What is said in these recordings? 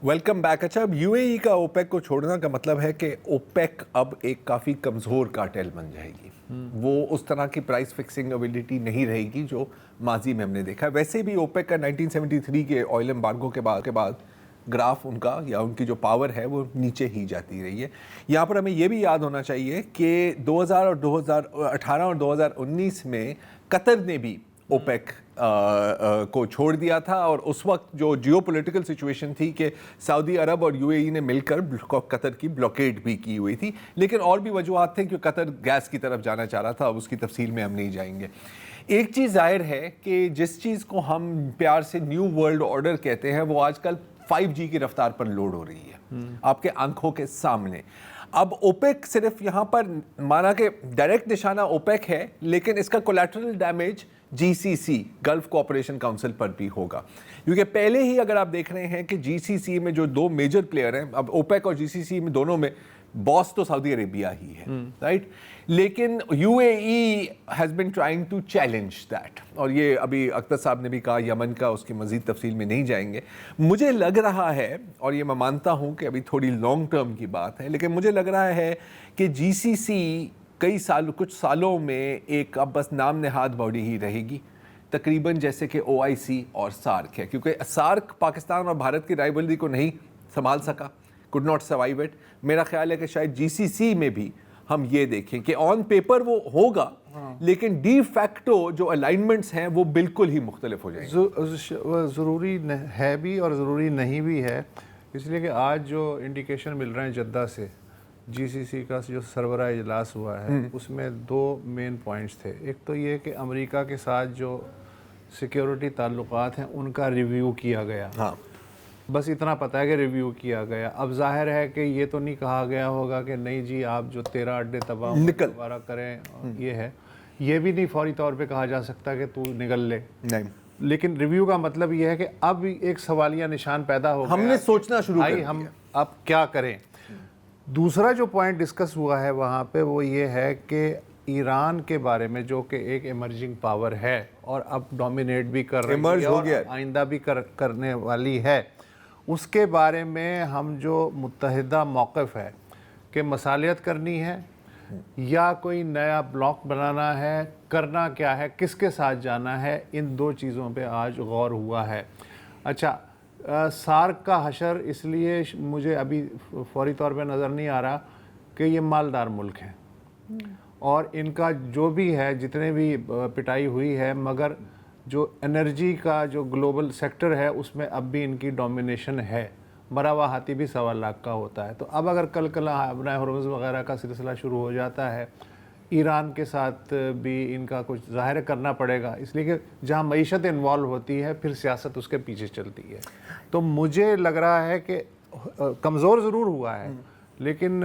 Welcome back. अच्छा, अब UAE का ओपेक को छोड़ना का मतलब है कि ओपेक अब एक काफ़ी कमज़ोर कार्टेल बन जाएगी। वो उस तरह की प्राइस फिक्सिंग एबिलिटी नहीं रहेगी जो माजी में हमने देखा। वैसे भी ओपेक का 1973 के ऑयल एम्बार्गो के बाद ग्राफ उनका या उनकी जो पावर है वो नीचे ही जाती रही है। यहाँ पर हमें ये भी याद होना चाहिए कि 2018 और 2019 में कतर ने भी ओपेक को छोड़ दिया था, और उस वक्त जो जियोपॉलिटिकल सिचुएशन थी कि सऊदी अरब और यूएई ने मिलकर कतर की ब्लॉकेड भी की हुई थी, लेकिन और भी वजूहत थे कि कतर गैस की तरफ जाना चाह रहा था। अब उसकी तफसील में हम नहीं जाएंगे। एक चीज़ जाहिर है कि जिस चीज़ को हम प्यार से न्यू वर्ल्ड ऑर्डर कहते हैं वो आजकल 5G की रफ्तार पर लोड हो रही है आपके आंखों के सामने। अब ओपेक सिर्फ यहाँ पर माना कि डायरेक्ट निशाना ओपेक है, लेकिन इसका collateral damage GCC gulf cooperation council पर भी होगा, क्योंकि पहले ही अगर आप देख रहे हैं कि GCC में जो दो मेजर प्लेयर हैं, अब ओपेक और GCC में दोनों में बॉस तो सऊदी अरेबिया ही है, राइट? लेकिन UAE has been trying to challenge that, और ये अभी अख्तर साहब ने भी कहा यमन का, उसकी मज़ीद तफसील में नहीं जाएंगे। मुझे लग रहा है, और ये मैं मानता हूँ कि अभी थोड़ी लॉन्ग टर्म की बात है, लेकिन मुझे लग रहा है कि GCC कुछ सालों में एक अब बस नाम नेहाद बॉडी ही रहेगी, तकरीबन जैसे कि OIC और सार्क है, क्योंकि सार्क पाकिस्तान और भारत की राइवलरी को नहीं संभाल सका, कुड नॉट सर्वाइव इट। मेरा ख्याल है कि शायद GCC में भी हम ये देखें कि ऑन पेपर वो होगा, लेकिन डी फैक्टो जो अलाइनमेंट्स हैं वो बिल्कुल ही मुख्तलिफ हो जाएंगे। ज़रूरी है भी और ज़रूरी नहीं भी है, इसलिए कि आज जो इंडिकेशन मिल रहे हैं जद्दा से, GCC का जो सरबराह इजलास हुआ है उसमें दो मेन पॉइंट्स थे। एक तो ये कि अमेरिका के साथ जो सिक्योरिटी ताल्लुकात हैं उनका रिव्यू किया गया। हाँ, बस इतना पता है कि रिव्यू किया गया। अब जाहिर है कि ये तो नहीं कहा गया होगा कि नहीं जी आप जो 13 अड्डे तबाह दोबारा करें, ये है, ये भी नहीं फौरी तौर पे कहा जा सकता कि तू निगल ले, नहीं। लेकिन रिव्यू का मतलब ये है कि अब एक सवालिया निशान पैदा हो गया, हमने सोचना शुरू कर दिया हम अब क्या करें। दूसरा जो पॉइंट डिस्कस हुआ है वहाँ पे वो ये है कि ईरान के बारे में, जो कि एक इमर्जिंग पावर है और अब डोमिनेट भी कर रही है और आइंदा भी करने वाली है, उसके बारे में हम जो मुत्तहिदा मौक़िफ़ है कि मसालियत करनी है या कोई नया ब्लॉक बनाना है, करना क्या है, किसके साथ जाना है, इन दो चीज़ों पे आज गौर हुआ है। अच्छा, सार्क का हशर इसलिए मुझे अभी फौरी तौर पे नज़र नहीं आ रहा कि ये मालदार मुल्क हैं और इनका जो भी है, जितने भी पिटाई हुई है, मगर जो एनर्जी का जो ग्लोबल सेक्टर है उसमें अब भी इनकी डोमिनेशन है। मरा हुआ हाथी भी 1.25 लाख का होता है। तो अब अगर कल अपना हुर्मुज़ वगैरह का सिलसिला शुरू हो जाता है, ईरान के साथ भी इनका कुछ ज़ाहिर करना पड़ेगा, इसलिए कि जहाँ मईशत इन्वॉल्व होती है फिर सियासत उसके पीछे चलती है। तो मुझे लग रहा है कि कमज़ोर ज़रूर हुआ है, लेकिन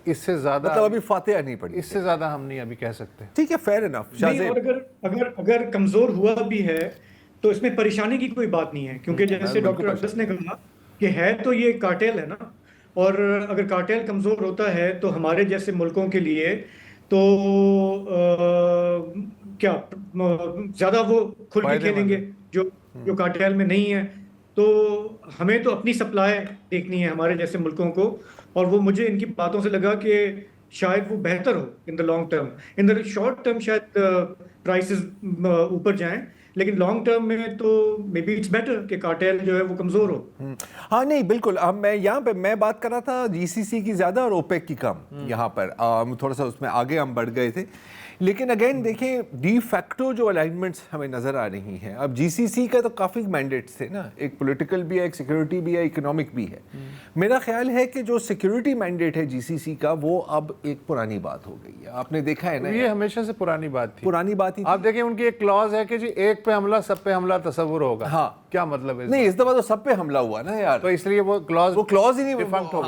इससे ज़्यादा मतलब अभी फातिहा नहीं पड़ी, इससे ज़्यादा हम नहीं अभी कह सकते। ठीक है, फेयर इनफ। और अगर कमज़ोर हुआ भी है तो इसमें परेशानी की कोई बात नहीं है, क्योंकि जैसे डॉक्टर अब्बास ने कहा कि है तो ये कार्टेल है ना, और अगर कार्टेल कमज़ोर होता है तो हमारे जैसे मुल्कों के लिए तो क्या ज़्यादा वो खुल के खेलेंगे जो कार्टेल में नहीं है। तो हमें तो अपनी सप्लाई देखनी है हमारे जैसे मुल्कों को, और वो मुझे इनकी बातों से लगा कि शायद वो बेहतर हो in the long term. In the short term शायद प्राइसेस ऊपर जाएं, लेकिन लॉन्ग टर्म में तो मे बी इट्स बेटर कि कार्टेल जो है वो कमज़ोर हो। हाँ नहीं बिल्कुल। अब मैं यहाँ पे मैं बात कर रहा था GCC की ज़्यादा और ओपेक की कम। यहाँ पर थोड़ा सा उसमें आगे हम बढ़ गए थे, लेकिन अगेन देखें डी फैक्टो जो अलाइनमेंट्स हमें नज़र आ रही हैं। अब GCC का तो काफ़ी मैंडेट्स थे ना, एक पॉलिटिकल भी है, एक सिक्योरिटी भी है, इकोनॉमिक भी है। मेरा ख्याल है कि जो सिक्योरिटी मैंडेट है GCC का वो अब एक पुरानी बात हो गई है। आपने देखा है ना, ये हमेशा से पुरानी बात थी, पुरानी बात ही। आप देखें उनकी एक क्लॉज है कि जी एक पे हमला सब पे हमला तस्वुर होगा। हाँ, क्या मतलब है? नहीं, इस दफा तो सब पे हमला हुआ ना यार, तो इसलिए वो क्लॉज ही नहीं,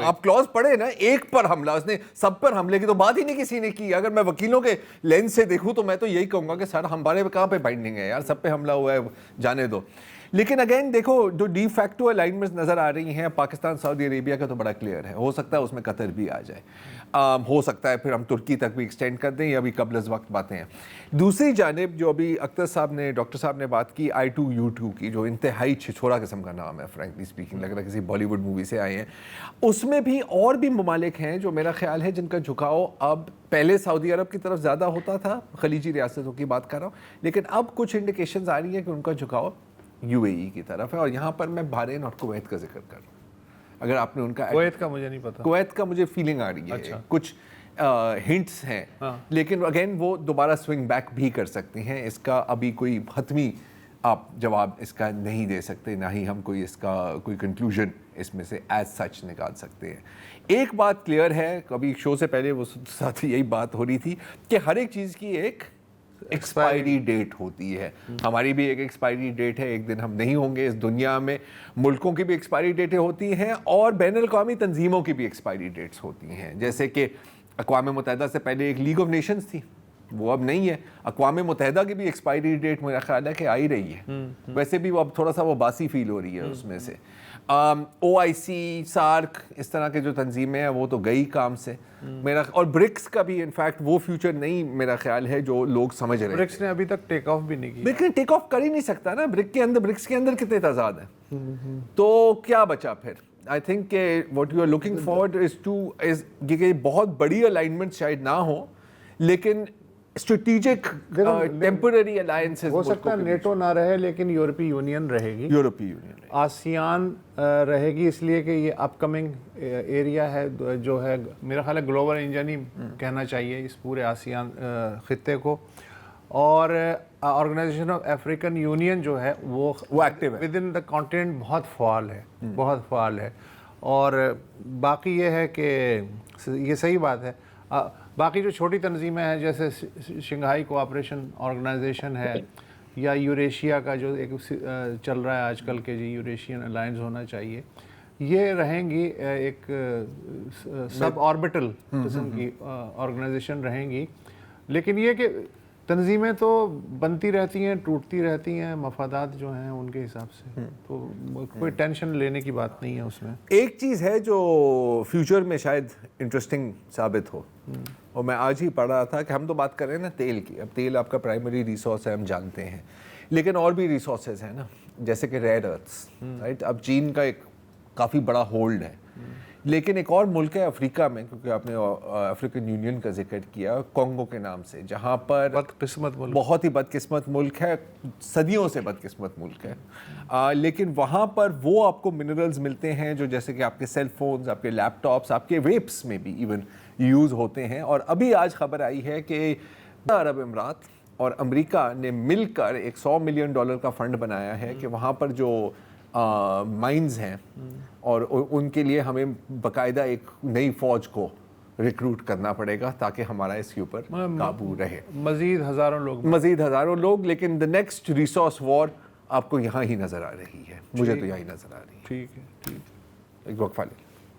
आप क्लॉज पढ़े ना, एक पर हमला, उसने सब पर हमले की तो बात ही नहीं किसी ने की। अगर मैं वकीलों के लेंस से देखूं तो मैं तो यही कहूंगा कि सर हमारे कहाँ पे बाइंडिंग है यार, सब पे हमला हुआ है, जाने दो। لیکن اگین دیکھو جو ڈی فیکٹو الائنمنٹس نظر آ رہی ہیں پاکستان سعودی عربیہ کا تو بڑا کلیئر ہے, ہو سکتا ہے اس میں قطر بھی آ جائے, ہو سکتا ہے پھر ہم ترکی تک بھی ایکسٹینڈ کر دیں, یا ابھی قبل از وقت باتیں ہیں. دوسری جانب جو ابھی اختر صاحب نے ڈاکٹر صاحب نے بات کی I2U2 کی, جو انتہائی چھچھوڑا قسم کا نام ہے فرینکلی اسپیکنگ, لگ رہا ہے کسی بالی ووڈ مووی سے آئے ہیں. اس میں بھی اور بھی ممالک ہیں جو میرا خیال ہے جن کا جھکاؤ اب پہلے سعودی عرب کی طرف زیادہ ہوتا تھا, خلیجی ریاستوں کی بات کر رہا ہوں, لیکن اب کچھ انڈیکیشنز آ رہی ہیں کہ ان کا جھکاؤ UAE کی طرف ہے. اور یہاں پر میں بحرین اور کویت کا ذکر کر رہا ہوں. اگر آپ نے ان کا, کویت کا مجھے نہیں پتا, کویت کا مجھے فیلنگ آ رہی ہے, کچھ ہنٹس ہیں, لیکن اگین وہ دوبارہ سوئنگ بیک بھی کر سکتی ہیں. اس کا ابھی کوئی حتمی آپ جواب اس کا نہیں دے سکتے, نہ ہی ہم کوئی اس کا کوئی کنکلوژن اس میں سے ایز سچ نکال سکتے ہیں. ایک بات کلیئر ہے, کبھی شو سے پہلے وہ ساتھ یہی بات ہو رہی تھی کہ ہر ایک چیز کی ایک ایکسپائری ڈیٹ ہوتی ہے. ہماری بھی ایک ایکسپائری ڈیٹ ہے, ایک دن ہم نہیں ہوں گے اس دنیا میں. ملکوں کی بھی ایکسپائری ڈیٹیں ہوتی ہیں اور بین الاقوامی تنظیموں کی بھی ایکسپائری ڈیٹس ہوتی ہیں. جیسے کہ اقوام متحدہ سے پہلے ایک لیگ آف نیشنز تھی, وہ اب نہیں ہے. اقوام متحدہ کی بھی ایکسپائری ڈیٹ میرا خیال ہے کہ آ ہی رہی ہے, ویسے بھی وہ اب تھوڑا سا وہ باسی فیل ہو رہی ہے اس میں سے. OIC, سارک, اس طرح کے جو تنظیمیں ہیں وہ تو گئی کام سے میرا, اور برکس کا بھی انفیکٹ وہ فیوچر نہیں میرا خیال ہے جو لوگ سمجھ رہے ہیں. برکس نے ابھی تک ٹیک آف بھی نہیں کیا. برکس نے ٹیک آف کر ہی نہیں سکتا نا, برکس کے اندر کتنے تضاد ہیں, تو کیا بچا پھر. آئی تھنک کہ what you are looking forward is to کہ بہت بڑی الائنمنٹ شاید نہ ہو, لیکن اسٹریٹجک ٹیمپرری الائنسز ہو سکتا ہے نیٹو نہ رہے لیکن یورپی یونین رہے گی, یورپی یونین, آسیان رہے گی, اس لیے کہ یہ اپ کمنگ ایریا ہے جو ہے میرا خیال ہے گلوبل انجن ہی کہنا چاہیے اس پورے آسیان خطے کو. اور آرگنائزیشن آف افریقن یونین جو ہے وہ ایکٹیو ہے ود ان دا کانٹیننٹ, بہت فعال ہے, بہت فعال ہے. اور باقی یہ ہے کہ یہ صحیح بات ہے, باقی جو چھوٹی تنظیمیں ہیں جیسے شنگھائی کوآپریشن آرگنائزیشن ہے, یا یوریشیا کا جو ایک چل رہا ہے آج کل کے جی یوریشین الائنس ہونا چاہیے, یہ رہیں گی ایک سب آربٹل قسم کی آرگنائزیشن رہیں گی. لیکن یہ کہ تنظیمیں تو بنتی رہتی ہیں, ٹوٹتی رہتی ہیں, مفادات جو ہیں ان کے حساب سے, تو کوئی ٹینشن لینے کی بات نہیں ہے اس میں. ایک چیز ہے جو فیوچر میں شاید انٹرسٹنگ ثابت ہو, اور میں آج ہی پڑھ رہا تھا کہ ہم تو بات کر رہے ہیں نا تیل کی, اب تیل آپ کا پرائمری ریسورس ہے ہم جانتے ہیں, لیکن اور بھی ریسورسز ہیں نا, جیسے کہ ریئر ارتھس, رائٹ. اب چین کا ایک کافی بڑا ہولڈ ہے, لیکن ایک اور ملک ہے افریقہ میں, کیونکہ آپ نے افریقن یونین کا ذکر کیا, کانگو کے نام سے, جہاں پر بدقسمت ملک, بہت ہی بدقسمت ملک ہے, صدیوں سے بدقسمت ملک ہے, لیکن وہاں پر وہ آپ کو منرلز ملتے ہیں جو جیسے کہ آپ کے سیل فونز, آپ کے لیپ ٹاپس, آپ کے ویپس میں بھی ایون یوز ہوتے ہیں. اور ابھی آج خبر آئی ہے کہ عرب امارات اور امریکہ نے مل کر ایک $100 ملین کا فنڈ بنایا ہے کہ وہاں پر جو مائنز ہیں, اور ان کے لیے ہمیں باقاعدہ ایک نئی فوج کو ریکروٹ کرنا پڑے گا تاکہ ہمارا اس کے اوپر قابو رہے. مزید ہزاروں لوگ, لیکن the next resource war آپ کو یہاں ہی نظر آ رہی ہے, مجھے تو یہی نظر آ رہی ہے. ٹھیک ہے, ایک وقفہ لیں.